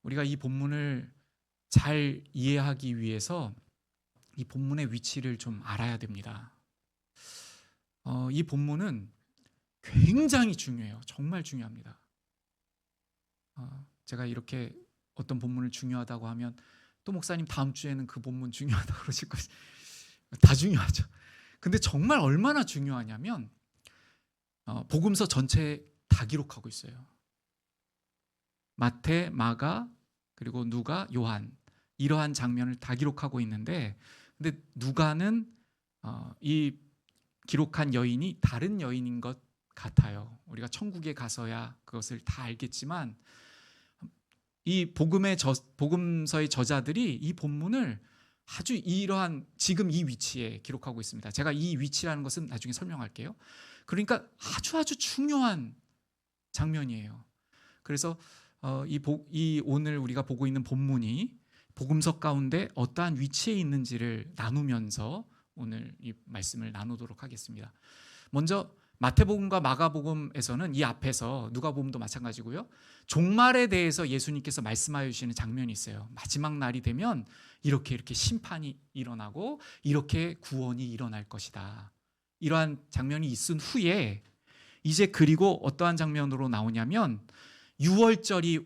우리가 이 본문을 잘 이해하기 위해서 이 본문의 위치를 좀 알아야 됩니다. 이 본문은 굉장히 중요해요. 정말 중요합니다. 제가 이렇게 어떤 본문을 중요하다고 하면 또 목사님 다음 주에는 그 본문 중요하다고 그러실 것이 다 중요하죠. 근데 정말 얼마나 중요하냐면 복음서 전체에 다 기록하고 있어요. 마태, 마가, 그리고 누가, 요한 이러한 장면을 다 기록하고 있는데, 근데 누가는 이 기록한 여인이 다른 여인인 것 같아요. 우리가 천국에 가서야 그것을 다 알겠지만 이 복음서의 저자들이 이 본문을 아주 이러한 지금 이 위치에 기록하고 있습니다. 제가 이 위치라는 것은 나중에 설명할게요. 그러니까 아주 중요한 장면이에요. 그래서 이 오늘 우리가 보고 있는 본문이 복음서 가운데 어떠한 위치에 있는지를 나누면서 오늘 이 말씀을 나누도록 하겠습니다. 먼저 마태복음과 마가복음에서는 이 앞에서 누가복음도 마찬가지고요. 종말에 대해서 예수님께서 말씀하여 주시는 장면이 있어요. 마지막 날이 되면 이렇게 심판이 일어나고 이렇게 구원이 일어날 것이다. 이러한 장면이 있은 후에 이제 그리고 어떠한 장면으로 나오냐면 유월절이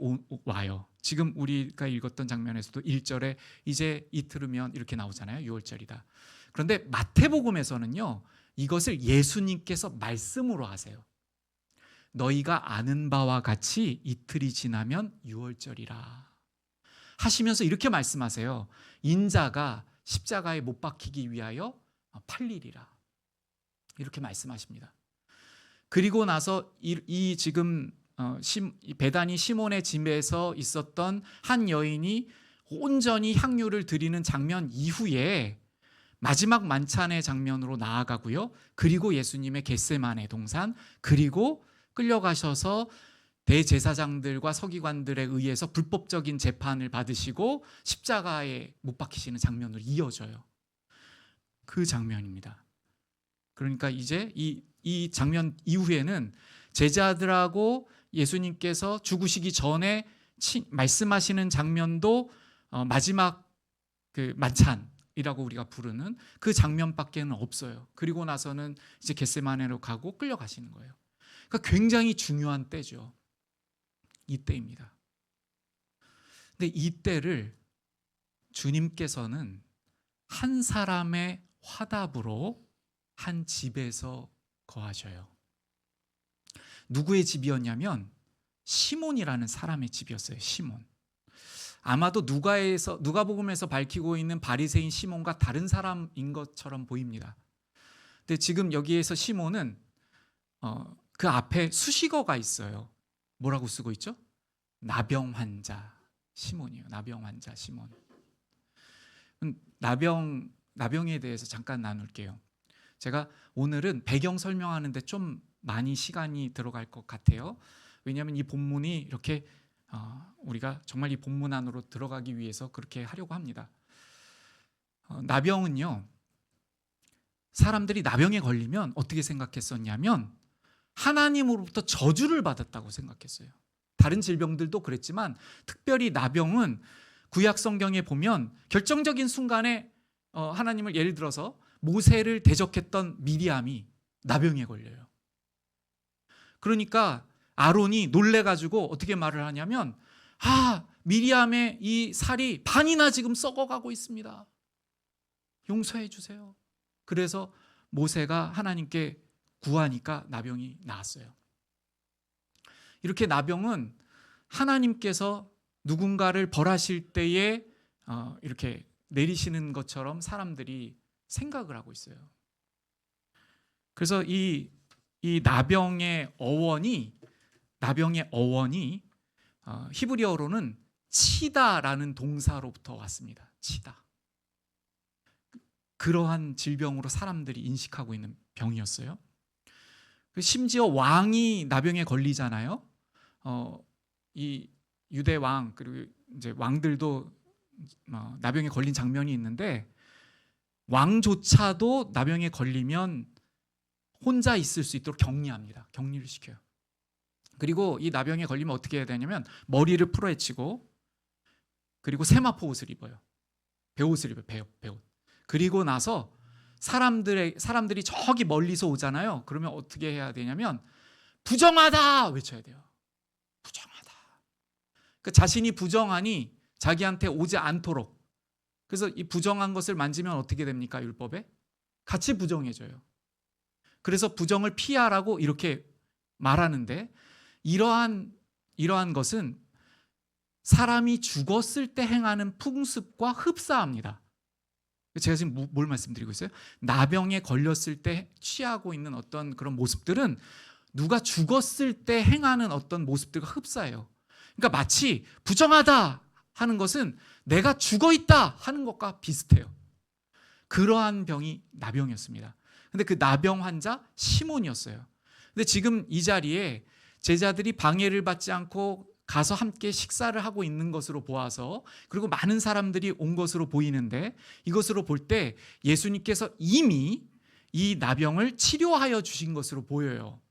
와요. 지금 우리가 읽었던 장면에서도 1절에 이제 이틀이면 이렇게 나오잖아요. 유월절이다. 그런데 마태복음에서는요, 이것을 예수님께서 말씀으로 하세요. 너희가 아는 바와 같이 이틀이 지나면 유월절이라 하시면서 이렇게 말씀하세요. 인자가 십자가에 못 박히기 위하여 팔리리라. 이렇게 말씀하십니다. 그리고 나서 이 지금 베다니 시몬의 집에서 있었던 한 여인이 온전히 향유를 드리는 장면 이후에 마지막 만찬의 장면으로 나아가고요. 그리고 예수님의 겟세마네 동산, 그리고 끌려가셔서 대제사장들과 서기관들에 의해서 불법적인 재판을 받으시고 십자가에 못 박히시는 장면으로 이어져요. 그 장면입니다. 그러니까 이제 이 장면 이후에는 제자들하고 예수님께서 죽으시기 전에 말씀하시는 장면도 마지막 그 만찬이라고 우리가 부르는 그 장면밖에는 없어요. 그리고 나서는 이제 겟세마네로 가고 끌려가시는 거예요. 그러니까 굉장히 중요한 때죠. 이때입니다. 근데 이때를 주님께서는 한 사람의 화답으로 한 집에서 거하셔요. 누구의 집이었냐면 시몬이라는 사람의 집이었어요. 시몬. 아마도 누가복음에서 밝히고 있는 바리새인 시몬과 다른 사람인 것처럼 보입니다. 근데 지금 여기에서 시몬은 그 앞에 수식어가 있어요. 뭐라고 쓰고 있죠? 나병 환자 시몬이에요. 나병 환자 시몬. 나병에 대해서 잠깐 나눌게요. 제가 오늘은 배경 설명하는데 좀 많이 시간이 들어갈 것 같아요. 왜냐하면 이 본문이 이렇게 우리가 정말 이 본문 안으로 들어가기 위해서 그렇게 하려고 합니다. 나병은요, 사람들이 나병에 걸리면 어떻게 생각했었냐면 하나님으로부터 저주를 받았다고 생각했어요. 다른 질병들도 그랬지만 특별히 나병은 구약 성경에 보면 결정적인 순간에 하나님을 예를 들어서 모세를 대적했던 미리암이 나병에 걸려요. 그러니까 아론이 놀래가지고 어떻게 말을 하냐면 미리암의 이 살이 반이나 지금 썩어가고 있습니다. 용서해 주세요. 그래서 모세가 하나님께 구하니까 나병이 나았어요. 이렇게 나병은 하나님께서 누군가를 벌하실 때에 이렇게 내리시는 것처럼 사람들이 생각을 하고 있어요. 그래서 이 나병의 어원이 히브리어로는 치다라는 동사로부터 왔습니다. 치다. 그러한 질병으로 사람들이 인식하고 있는 병이었어요. 심지어 왕이 나병에 걸리잖아요. 이 유대 왕 그리고 이제 왕들도 나병에 걸린 장면이 있는데 왕조차도 나병에 걸리면 혼자 있을 수 있도록 격리합니다. 격리를 시켜요. 그리고 이 나병에 걸리면 어떻게 해야 되냐면 머리를 풀어헤치고 그리고 세마포 옷을 입어요. 배옷을 입어요. 배옷. 그리고 나서 사람들이 저기 멀리서 오잖아요. 그러면 어떻게 해야 되냐면 부정하다 외쳐야 돼요. 부정하다. 그 자신이 부정하니 자기한테 오지 않도록. 그래서 이 부정한 것을 만지면 어떻게 됩니까? 율법에 같이 부정해져요. 그래서 부정을 피하라고 이렇게 말하는데 이러한 것은 사람이 죽었을 때 행하는 풍습과 흡사합니다. 제가 지금 뭘 말씀드리고 있어요? 나병에 걸렸을 때 취하고 있는 어떤 그런 모습들은 누가 죽었을 때 행하는 어떤 모습들과 흡사해요. 그러니까 마치 부정하다 하는 것은 내가 죽어 있다 하는 것과 비슷해요. 그러한 병이 나병이었습니다. 근데 그 나병 환자 시몬이었어요. 근데 지금 이 자리에 제자들이 방해를 받지 않고 가서 함께 식사를 하고 있는 것으로 보아서, 그리고 많은 사람들이 온 것으로 보이는데, 이것으로 볼 때 예수님께서 이미 이 나병을 치료하여 주신 것으로 보여요.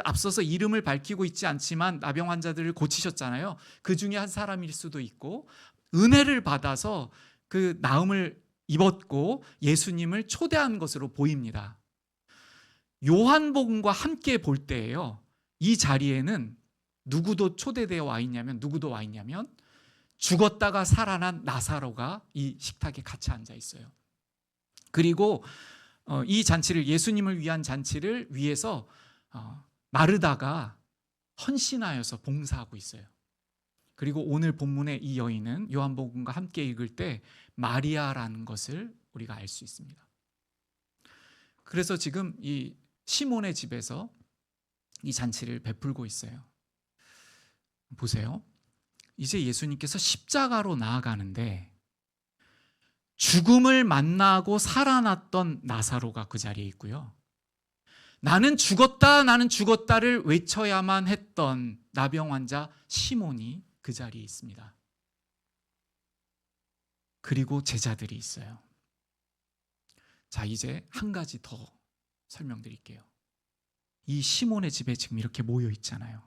앞서서 이름을 밝히고 있지 않지만 나병 환자들을 고치셨잖아요. 그 중에 한 사람일 수도 있고, 은혜를 받아서 그 나음을 입었고 예수님을 초대한 것으로 보입니다. 요한복음과 함께 볼 때예요, 이 자리에는 누구도 초대되어 와 있냐면 죽었다가 살아난 나사로가 이 식탁에 같이 앉아 있어요. 그리고 이 잔치를, 예수님을 위한 잔치를 위해서 마르다가 헌신하여서 봉사하고 있어요. 그리고 오늘 본문의 이 여인은 요한복음과 함께 읽을 때 마리아라는 것을 우리가 알 수 있습니다. 그래서 지금 이 시몬의 집에서 이 잔치를 베풀고 있어요. 보세요. 이제 예수님께서 십자가로 나아가는데 죽음을 만나고 살아났던 나사로가 그 자리에 있고요. 나는 죽었다를 외쳐야만 했던 나병 환자 시몬이 그 자리에 있습니다. 그리고 제자들이 있어요. 자, 이제 한 가지 더 설명드릴게요. 이 시몬의 집에 지금 이렇게 모여 있잖아요.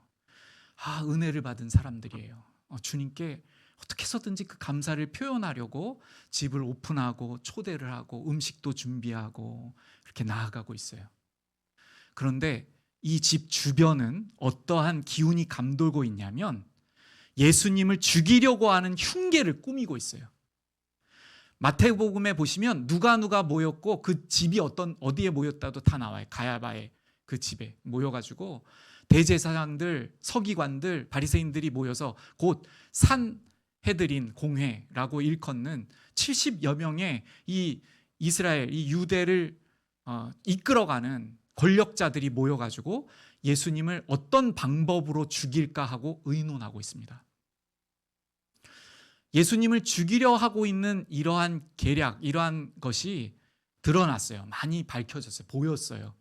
은혜를 받은 사람들이에요. 주님께 어떻게 해서든지 그 감사를 표현하려고 집을 오픈하고 초대를 하고 음식도 준비하고 이렇게 나아가고 있어요. 그런데 이 집 주변은 어떠한 기운이 감돌고 있냐면 예수님을 죽이려고 하는 흉계를 꾸미고 있어요. 마태복음에 보시면 누가 모였고 그 집이 어디에 모였다도 다 나와요. 가야바의 그 집에 모여가지고 대제사장들, 서기관들, 바리새인들이 모여서 곧 산헤드린 공회라고 일컫는 70여 명의 이 이스라엘, 이 유대를 이끌어가는 권력자들이 모여가지고 예수님을 어떤 방법으로 죽일까 하고 의논하고 있습니다. 예수님을 죽이려 하고 있는 이러한 계략, 이러한 것이 드러났어요. 많이 밝혀졌어요. 보였어요.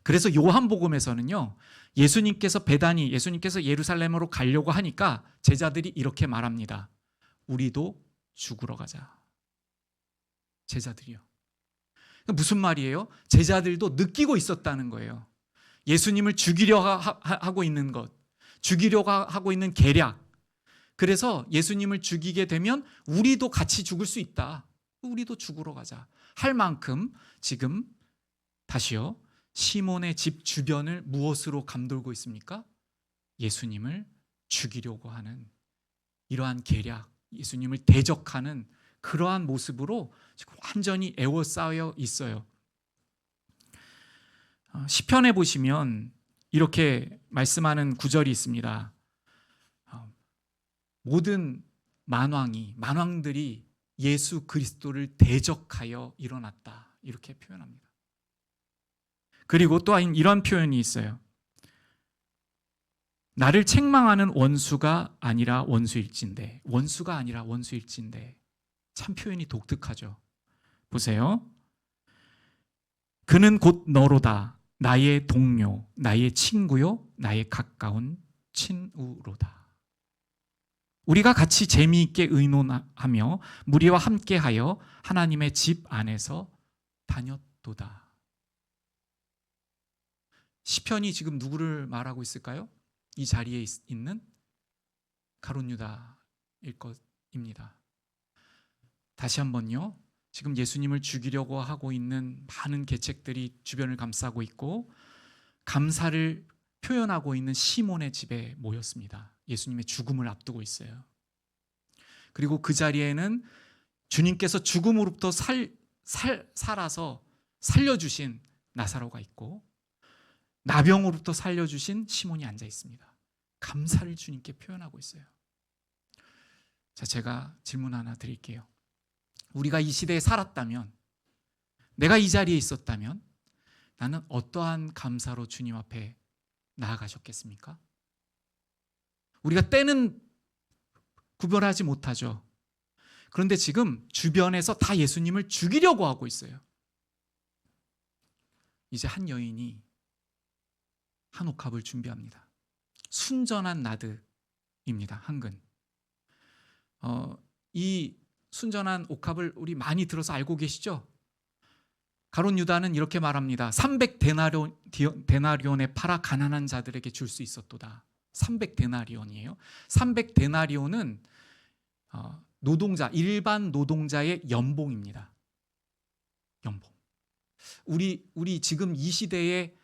그래서 요한복음에서는요, 예수님께서 예루살렘으로 가려고 하니까 제자들이 이렇게 말합니다. 우리도 죽으러 가자. 제자들이요. 무슨 말이에요? 제자들도 느끼고 있었다는 거예요. 예수님을 죽이려 하고 있는 것, 죽이려고 하고 있는 계략. 그래서 예수님을 죽이게 되면 우리도 같이 죽을 수 있다. 우리도 죽으러 가자 할 만큼 지금 다시요, 시몬의 집 주변을 무엇으로 감돌고 있습니까? 예수님을 죽이려고 하는 이러한 계략, 예수님을 대적하는 그러한 모습으로 지금 완전히 에워싸여 있어요. 시편에 보시면 이렇게 말씀하는 구절이 있습니다. 모든 만왕들이 예수 그리스도를 대적하여 일어났다, 이렇게 표현합니다. 그리고 또한 이런 표현이 있어요. 나를 책망하는 원수가 아니라 원수일진데. 참 표현이 독특하죠. 보세요. 그는 곧 너로다. 나의 동료, 나의 친구요, 나의 가까운 친우로다. 우리가 같이 재미있게 의논하며 무리와 함께하여 하나님의 집 안에서 다녔도다. 시편이 지금 누구를 말하고 있을까요? 이 자리에 있는 가룟 유다일 것 입니다. 다시 한번요. 지금 예수님을 죽이려고 하고 있는 많은 계책들이 주변을 감싸고 있고 감사를 표현하고 있는 시몬의 집에 모였습니다. 예수님의 죽음을 앞두고 있어요. 그리고 그 자리에는 주님께서 죽음으로부터 살아서 살려주신 나사로가 있고 나병으로부터 살려주신 시몬이 앉아 있습니다. 감사를 주님께 표현하고 있어요. 자, 제가 질문 하나 드릴게요. 우리가 이 시대에 살았다면, 내가 이 자리에 있었다면 나는 어떠한 감사로 주님 앞에 나아가셨겠습니까? 우리가 때는 구별하지 못하죠. 그런데 지금 주변에서 다 예수님을 죽이려고 하고 있어요. 이제 한 여인이 한 옥합을 준비합니다. 순전한 나드입니다. 한근. 이 순전한 옥합을 우리 많이 들어서 알고 계시죠? 가룟 유다는 이렇게 말합니다. 300데나리온에 팔아 가난한 자들에게 줄 수 있었도다. 300데나리온이에요. 300데나리온은 노동자, 일반 노동자의 연봉입니다. 연봉. 우리 지금 이 시대에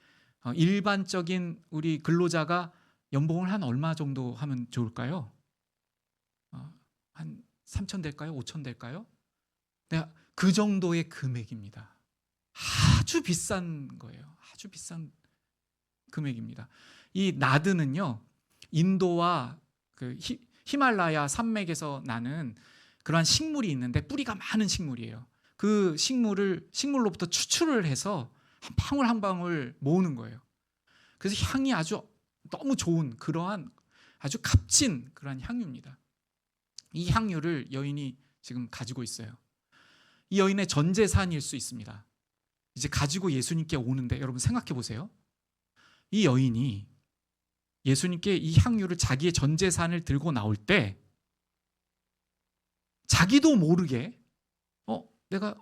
일반적인 우리 근로자가 연봉을 한 얼마 정도 하면 좋을까요? 한 3천 될까요? 5천 될까요? 네, 그 정도의 금액입니다. 아주 비싼 거예요. 아주 비싼 금액입니다. 이 나드는요, 인도와 그 히말라야 산맥에서 나는 그러한 식물이 있는데 뿌리가 많은 식물이에요. 그 식물로부터 추출을 해서 한 방울 한 방울 모으는 거예요. 그래서 향이 아주 너무 좋은 그러한 아주 값진 그러한 향유입니다. 이 향유를 여인이 지금 가지고 있어요. 이 여인의 전 재산일 수 있습니다. 이제 가지고 예수님께 오는데 여러분 생각해 보세요. 이 여인이 예수님께 이 향유를 자기의 전 재산을 들고 나올 때 자기도 모르게 내가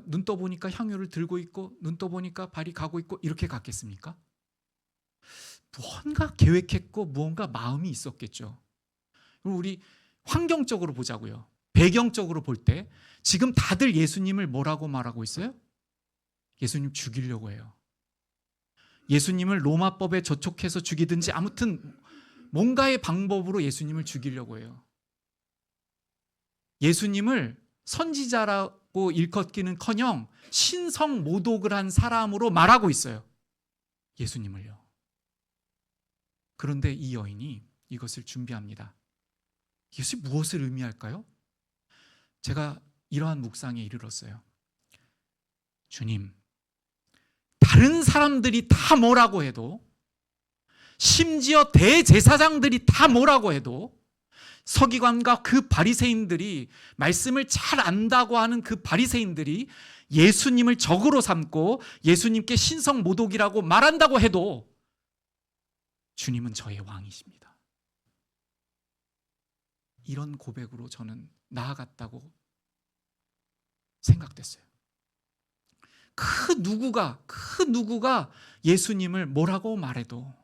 눈 떠보니까 향유를 들고 있고 눈 떠보니까 발이 가고 있고 이렇게 갔겠습니까? 무언가 계획했고 무언가 마음이 있었겠죠. 그럼 우리 환경적으로 보자고요. 배경적으로 볼 때 지금 다들 예수님을 뭐라고 말하고 있어요? 예수님 죽이려고 해요. 예수님을 로마법에 저촉해서 죽이든지 아무튼 뭔가의 방법으로 예수님을 죽이려고 해요. 예수님을 선지자라고 일컫기는커녕 신성 모독을 한 사람으로 말하고 있어요. 예수님을요. 그런데 이 여인이 이것을 준비합니다. 이것이 무엇을 의미할까요? 제가 이러한 묵상에 이르렀어요. 주님, 다른 사람들이 다 뭐라고 해도, 심지어 대제사장들이 다 뭐라고 해도, 서기관과 그 바리새인들이, 말씀을 잘 안다고 하는 그 바리새인들이 예수님을 적으로 삼고 예수님께 신성 모독이라고 말한다고 해도 주님은 저의 왕이십니다. 이런 고백으로 저는 나아갔다고 생각됐어요. 그 누구가 예수님을 뭐라고 말해도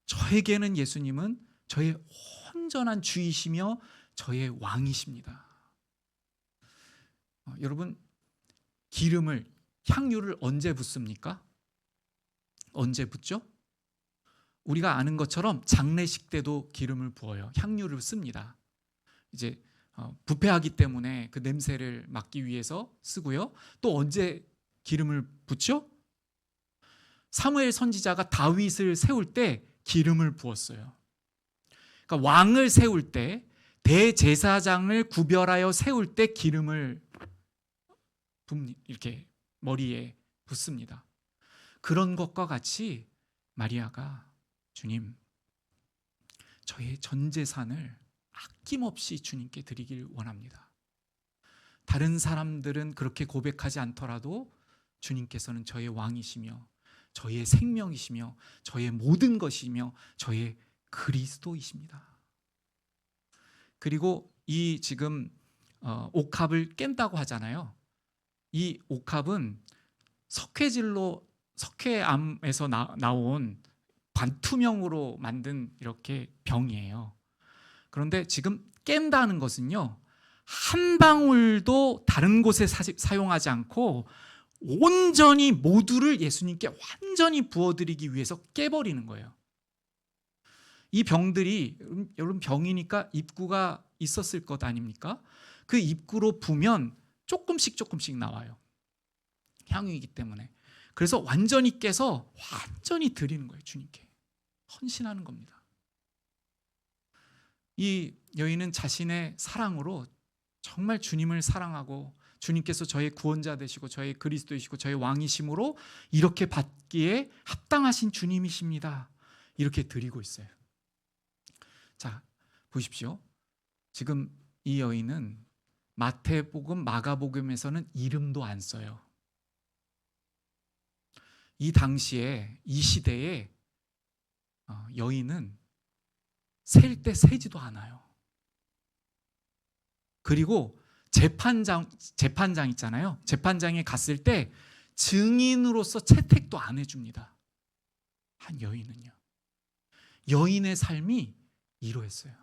저에게는 예수님은 저의 온전한 주이시며 저의 왕이십니다. 여러분, 향유를 언제 붓습니까? 언제 붓죠? 우리가 아는 것처럼 장례식 때도 기름을 부어요. 향유를 씁니다. 이제 부패하기 때문에 그 냄새를 막기 위해서 쓰고요. 또 언제 기름을 붓죠? 사무엘 선지자가 다윗을 세울 때 기름을 부었어요. 그러니까 왕을 세울 때, 대제사장을 구별하여 세울 때 기름을 이렇게 머리에 붓습니다. 그런 것과 같이 마리아가 주님, 저의 전 재산을 아낌없이 주님께 드리길 원합니다. 다른 사람들은 그렇게 고백하지 않더라도 주님께서는 저의 왕이시며 저의 생명이시며 저의 모든 것이며 저의 그리스도이십니다. 그리고 이 지금 옥합을 깬다고 하잖아요. 이 옥합은 석회암에서 나온 반투명으로 만든 이렇게 병이에요. 그런데 지금 깬다는 것은요, 한 방울도 다른 곳에 사용하지 않고 온전히 모두를 예수님께 완전히 부어드리기 위해서 깨버리는 거예요. 이 병들이, 여러분 병이니까 입구가 있었을 것 아닙니까? 그 입구로 부면 조금씩 나와요. 향유이기 때문에. 그래서 완전히 깨서 완전히 드리는 거예요. 주님께 헌신하는 겁니다. 이 여인은 자신의 사랑으로 정말 주님을 사랑하고, 주님께서 저의 구원자 되시고 저의 그리스도이시고 저의 왕이심으로 이렇게 받기에 합당하신 주님이십니다, 이렇게 드리고 있어요. 자, 보십시오. 지금 이 여인은 마태복음, 마가복음에서는 이름도 안 써요. 이 당시에, 이 시대에 여인은 셀 때 세지도 않아요. 그리고 재판장 있잖아요. 재판장에 갔을 때 증인으로서 채택도 안 해줍니다. 한 여인은요. 여인의 삶이 이러했어요.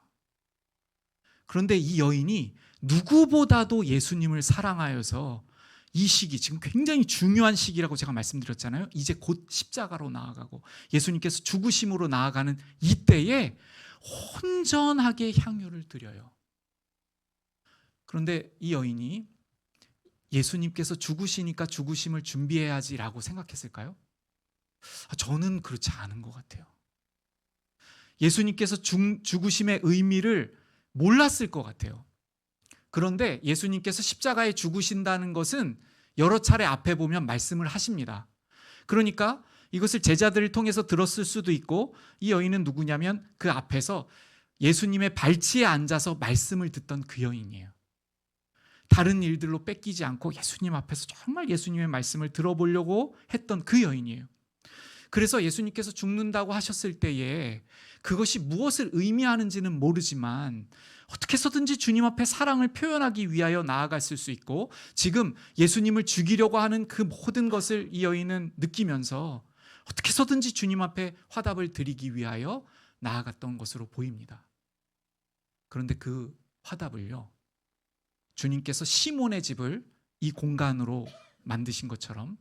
그런데 이 여인이 누구보다도 예수님을 사랑하여서 이 시기, 지금 굉장히 중요한 시기라고 제가 말씀드렸잖아요. 이제 곧 십자가로 나아가고 예수님께서 죽으심으로 나아가는 이때에 온전하게 향유를 드려요. 그런데 이 여인이 예수님께서 죽으시니까 죽으심을 준비해야지라고 생각했을까요? 저는 그렇지 않은 것 같아요. 예수님께서 죽으심의 의미를 몰랐을 것 같아요. 그런데 예수님께서 십자가에 죽으신다는 것은 여러 차례 앞에 보면 말씀을 하십니다. 그러니까 이것을 제자들을 통해서 들었을 수도 있고, 이 여인은 누구냐면 그 앞에서 예수님의 발치에 앉아서 말씀을 듣던 그 여인이에요. 다른 일들로 뺏기지 않고 예수님 앞에서 정말 예수님의 말씀을 들어보려고 했던 그 여인이에요. 그래서 예수님께서 죽는다고 하셨을 때에 그것이 무엇을 의미하는지는 모르지만 어떻게 해서든지 주님 앞에 사랑을 표현하기 위하여 나아갔을 수 있고, 지금 예수님을 죽이려고 하는 그 모든 것을 이 여인은 느끼면서 어떻게 해서든지 주님 앞에 화답을 드리기 위하여 나아갔던 것으로 보입니다. 그런데 그 화답을요, 주님께서 시몬의 집을 이 공간으로 만드신 것처럼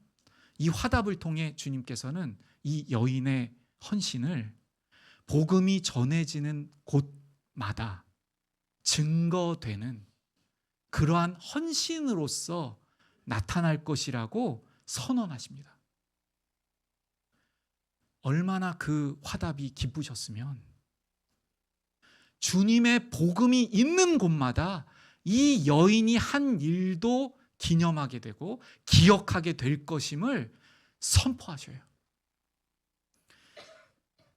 이 화답을 통해 주님께서는 이 여인의 헌신을 복음이 전해지는 곳마다 증거되는 그러한 헌신으로서 나타날 것이라고 선언하십니다. 얼마나 그 화답이 기쁘셨으면 주님의 복음이 있는 곳마다 이 여인이 한 일도 기념하게 되고 기억하게 될 것임을 선포하셔요.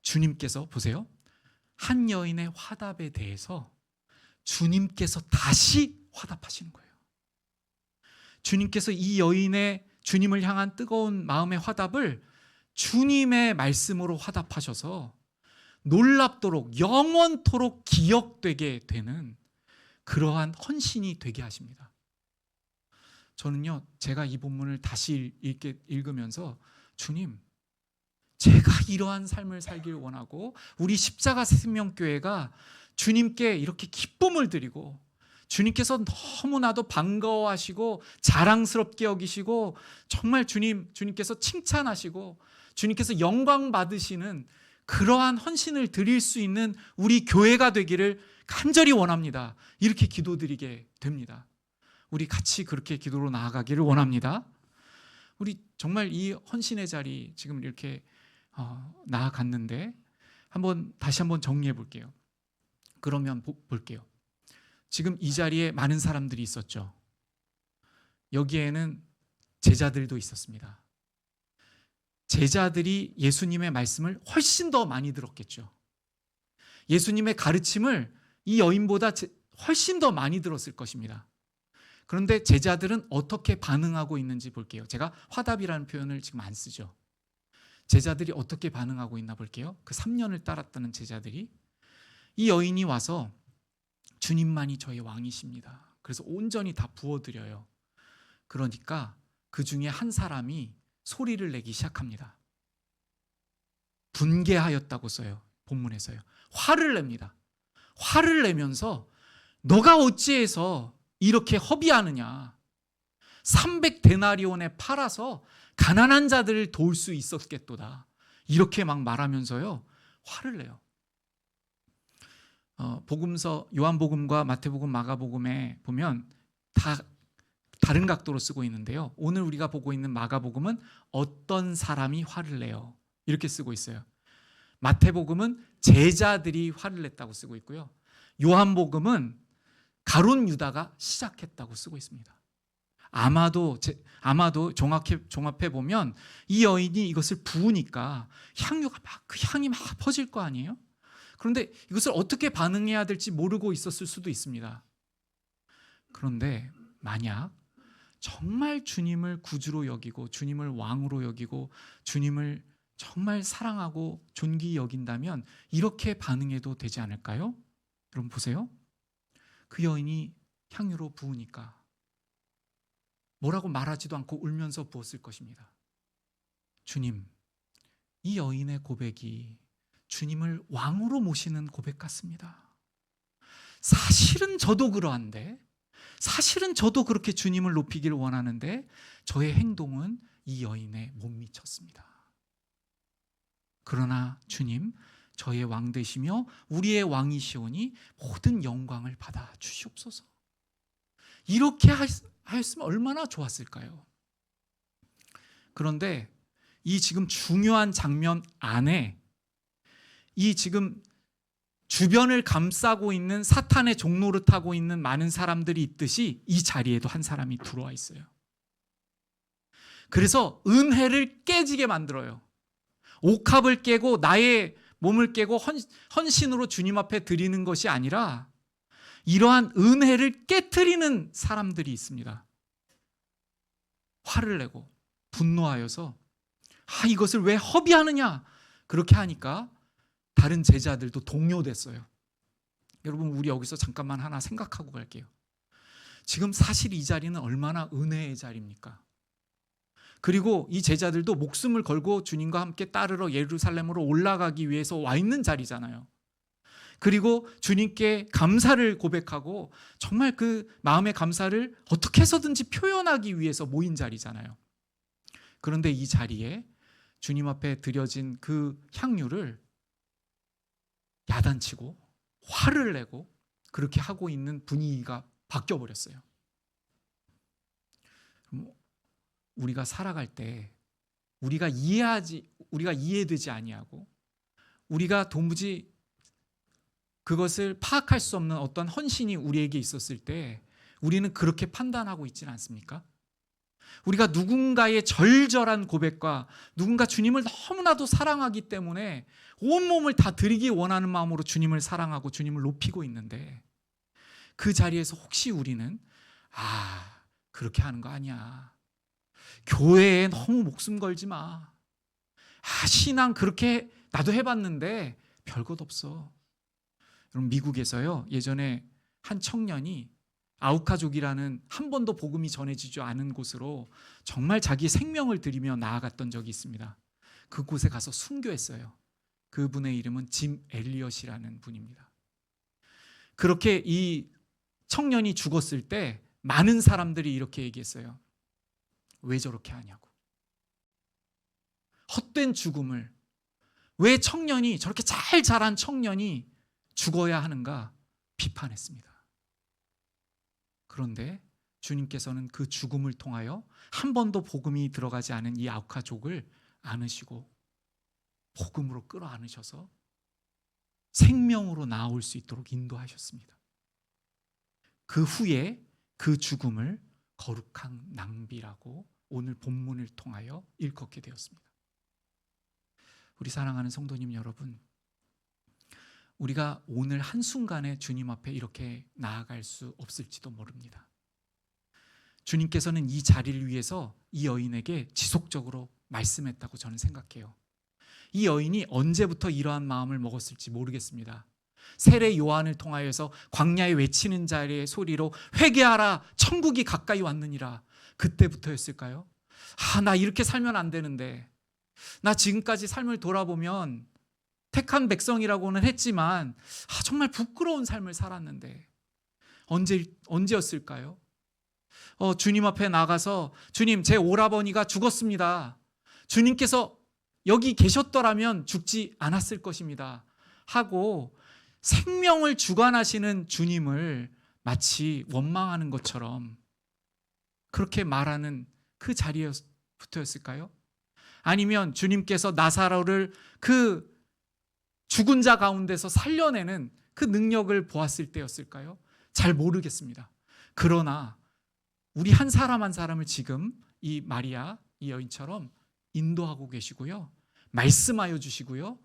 주님께서 보세요, 한 여인의 화답에 대해서 주님께서 다시 화답하시는 거예요. 주님께서 이 여인의 주님을 향한 뜨거운 마음의 화답을 주님의 말씀으로 화답하셔서 놀랍도록 영원토록 기억되게 되는 그러한 헌신이 되게 하십니다. 저는요, 제가 이 본문을 다시 읽으면서 주님, 제가 이러한 삶을 살길 원하고 우리 십자가 생명교회가 주님께 이렇게 기쁨을 드리고 주님께서 너무나도 반가워하시고 자랑스럽게 여기시고 정말 주님께서 칭찬하시고 주님께서 영광 받으시는 그러한 헌신을 드릴 수 있는 우리 교회가 되기를 간절히 원합니다. 이렇게 기도드리게 됩니다. 우리 같이 그렇게 기도로 나아가기를 원합니다. 우리 정말 이 헌신의 자리 지금 이렇게 나아갔는데 다시 한번 정리해 볼게요. 그러면 볼게요. 지금 이 자리에 많은 사람들이 있었죠. 여기에는 제자들도 있었습니다. 제자들이 예수님의 말씀을 훨씬 더 많이 들었겠죠. 예수님의 가르침을 이 여인보다 훨씬 더 많이 들었을 것입니다. 그런데 제자들은 어떻게 반응하고 있는지 볼게요. 제가 화답이라는 표현을 지금 안 쓰죠. 제자들이 어떻게 반응하고 있나 볼게요. 그 3년을 따랐다는 제자들이, 이 여인이 와서 주님만이 저의 왕이십니다, 그래서 온전히 다 부어드려요. 그러니까 그 중에 한 사람이 소리를 내기 시작합니다. 분개하였다고 써요. 본문에서요. 화를 냅니다. 화를 내면서 너가 어찌해서 이렇게 허비하느냐. 300데나리온에 팔아서 가난한 자들을 도울 수 있었겠도다. 이렇게 막 말하면서요. 화를 내요. 복음서 요한복음과 마태복음, 마가복음에 보면 다 다른 각도로 쓰고 있는데요. 오늘 우리가 보고 있는 마가복음은 어떤 사람이 화를 내요. 이렇게 쓰고 있어요. 마태복음은 제자들이 화를 냈다고 쓰고 있고요. 요한복음은 가룟 유다가 시작했다고 쓰고 있습니다. 아마도 종합해 보면 이 여인이 이것을 부으니까 향유가 막 그 향이 막 퍼질 거 아니에요? 그런데 이것을 어떻게 반응해야 될지 모르고 있었을 수도 있습니다. 그런데 만약 정말 주님을 구주로 여기고 주님을 왕으로 여기고 주님을 정말 사랑하고 존귀히 여긴다면 이렇게 반응해도 되지 않을까요? 여러분 보세요. 그 여인이 향유로 부으니까 뭐라고 말하지도 않고 울면서 부었을 것입니다. 주님, 이 여인의 고백이 주님을 왕으로 모시는 고백 같습니다. 사실은 저도 그러한데, 사실은 저도 그렇게 주님을 높이길 원하는데 저의 행동은 이 여인에 못 미쳤습니다. 그러나 주님, 저의 왕 되시며 우리의 왕이시오니 모든 영광을 받아 주시옵소서. 이렇게 하였으면 얼마나 좋았을까요? 그런데 이 지금 중요한 장면 안에 이 지금 주변을 감싸고 있는 사탄의 종노릇하고 있는 많은 사람들이 있듯이 이 자리에도 한 사람이 들어와 있어요. 그래서 은혜를 깨지게 만들어요. 옥합을 깨고 나의 몸을 깨고 헌신으로 주님 앞에 드리는 것이 아니라 이러한 은혜를 깨트리는 사람들이 있습니다. 화를 내고 분노하여서 이것을 왜 허비하느냐 그렇게 하니까 다른 제자들도 동요됐어요. 여러분 우리 여기서 잠깐만 하나 생각하고 갈게요. 지금 사실 이 자리는 얼마나 은혜의 자리입니까? 그리고 이 제자들도 목숨을 걸고 주님과 함께 따르러 예루살렘으로 올라가기 위해서 와 있는 자리잖아요. 그리고 주님께 감사를 고백하고 정말 그 마음의 감사를 어떻게 해서든지 표현하기 위해서 모인 자리잖아요. 그런데 이 자리에 주님 앞에 드려진 그 향유를 야단치고 화를 내고 그렇게 하고 있는 분위기가 바뀌어버렸어요. 우리가 살아갈 때 우리가 이해되지 아니하고 우리가 도무지 그것을 파악할 수 없는 어떤 헌신이 우리에게 있었을 때 우리는 그렇게 판단하고 있지는 않습니까? 우리가 누군가의 절절한 고백과 누군가 주님을 너무나도 사랑하기 때문에 온몸을 다 드리기 원하는 마음으로 주님을 사랑하고 주님을 높이고 있는데 그 자리에서 혹시 우리는 그렇게 하는 거 아니야. 교회에 너무 목숨 걸지 마. 신앙 그렇게 나도 해봤는데 별것 없어. 여러분 미국에서요 예전에 한 청년이 아우카족이라는 한 번도 복음이 전해지지 않은 곳으로 정말 자기 생명을 들이며 나아갔던 적이 있습니다. 그곳에 가서 순교했어요. 그분의 이름은 짐 엘리엇이라는 분입니다. 그렇게 이 청년이 죽었을 때 많은 사람들이 이렇게 얘기했어요. 왜 저렇게 하냐고. 헛된 죽음을 왜 청년이 저렇게 잘 자란 청년이 죽어야 하는가 비판했습니다. 그런데 주님께서는 그 죽음을 통하여 한 번도 복음이 들어가지 않은 이 아우카족을 안으시고 복음으로 끌어안으셔서 생명으로 나아올 수 있도록 인도하셨습니다. 그 후에 그 죽음을 거룩한 낭비라고 오늘 본문을 통하여 일컫게 되었습니다. 우리 사랑하는 성도님 여러분, 우리가 오늘 한순간에 주님 앞에 이렇게 나아갈 수 없을지도 모릅니다. 주님께서는 이 자리를 위해서 이 여인에게 지속적으로 말씀했다고 저는 생각해요. 이 여인이 언제부터 이러한 마음을 먹었을지 모르겠습니다. 세례 요한을 통하여서 광야에 외치는 자의 소리로 회개하라 천국이 가까이 왔느니라 그때부터였을까요? 나 이렇게 살면 안 되는데 나 지금까지 삶을 돌아보면 택한 백성이라고는 했지만 정말 부끄러운 삶을 살았는데 언제였을까요? 주님 앞에 나가서 주님, 제 오라버니가 죽었습니다. 주님께서 여기 계셨더라면 죽지 않았을 것입니다 하고 생명을 주관하시는 주님을 마치 원망하는 것처럼 그렇게 말하는 그 자리부터였을까요? 아니면 주님께서 나사로를 그 죽은 자 가운데서 살려내는 그 능력을 보았을 때였을까요? 잘 모르겠습니다. 그러나 우리 한 사람 한 사람을 지금 이 마리아, 이 여인처럼 인도하고 계시고요, 말씀하여 주시고요,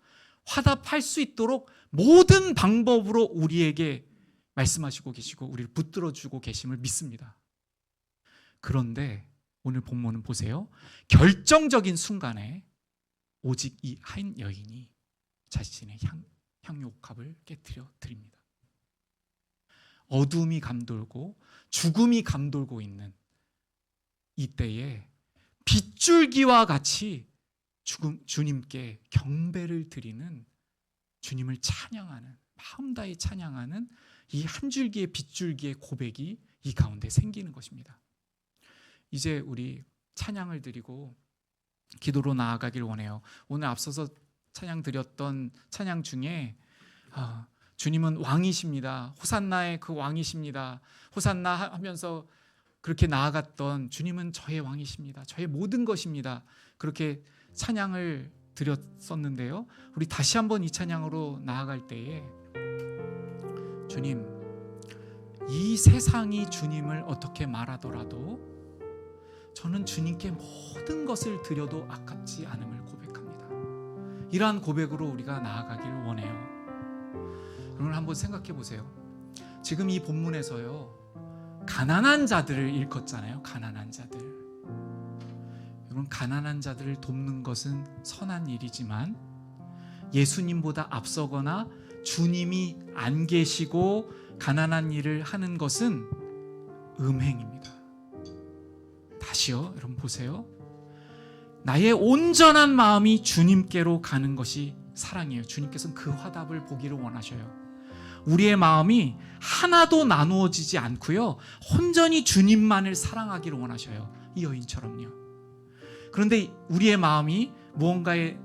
화답할 수 있도록 모든 방법으로 우리에게 말씀하시고 계시고 우리를 붙들어 주고 계심을 믿습니다. 그런데 오늘 본문은 보세요. 결정적인 순간에 오직 이 한 여인이 자신의 향유옥합을 깨뜨려 드립니다. 어둠이 감돌고 죽음이 감돌고 있는 이때에 빗줄기와 같이 주님께 경배를 드리는, 주님을 찬양하는, 마음 다해 찬양하는 이 한 줄기의 빗줄기의 고백이 이 가운데 생기는 것입니다. 이제 우리 찬양을 드리고 기도로 나아가길 원해요. 오늘 앞서서 찬양 드렸던 찬양 중에 주님은 왕이십니다, 호산나의 그 왕이십니다, 호산나 하면서 그렇게 나아갔던 주님은 저의 왕이십니다, 저의 모든 것입니다, 그렇게 찬양을 드렸었는데요. 우리 다시 한번 이 찬양으로 나아갈 때에 주님, 이 세상이 주님을 어떻게 말하더라도 저는 주님께 모든 것을 드려도 아깝지 않음을 고백합니다. 이러한 고백으로 우리가 나아가기를 원해요. 여러분 한번 생각해 보세요. 지금 이 본문에서요, 가난한 자들을 일컫잖아요. 가난한 자들. 여러분, 가난한 자들을 돕는 것은 선한 일이지만 예수님보다 앞서거나 주님이 안 계시고 가난한 일을 하는 것은 음행입니다. 다시요, 여러분 보세요. 나의 온전한 마음이 주님께로 가는 것이 사랑이에요. 주님께서는 그 화답을 보기를 원하셔요. 우리의 마음이 하나도 나누어지지 않고요, 온전히 주님만을 사랑하기를 원하셔요. 이 여인처럼요. 그런데 우리의 마음이 무언가에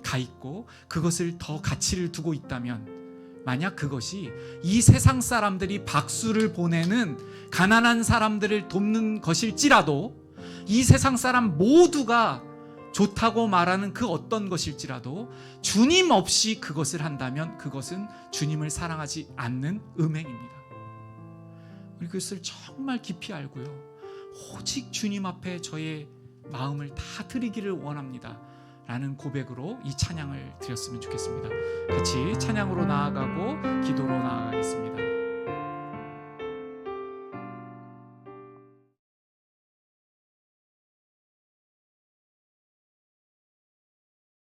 가 있고 그것을 더 가치를 두고 있다면, 만약 그것이 이 세상 사람들이 박수를 보내는 가난한 사람들을 돕는 것일지라도, 이 세상 사람 모두가 좋다고 말하는 그 어떤 것일지라도 주님 없이 그것을 한다면 그것은 주님을 사랑하지 않는 음행입니다. 우리 그것을 정말 깊이 알고요, 오직 주님 앞에 저의 마음을 다 드리기를 원합니다 라는 고백으로 이 찬양을 드렸으면 좋겠습니다. 같이 찬양으로 나아가고 기도로 나아가겠습니다.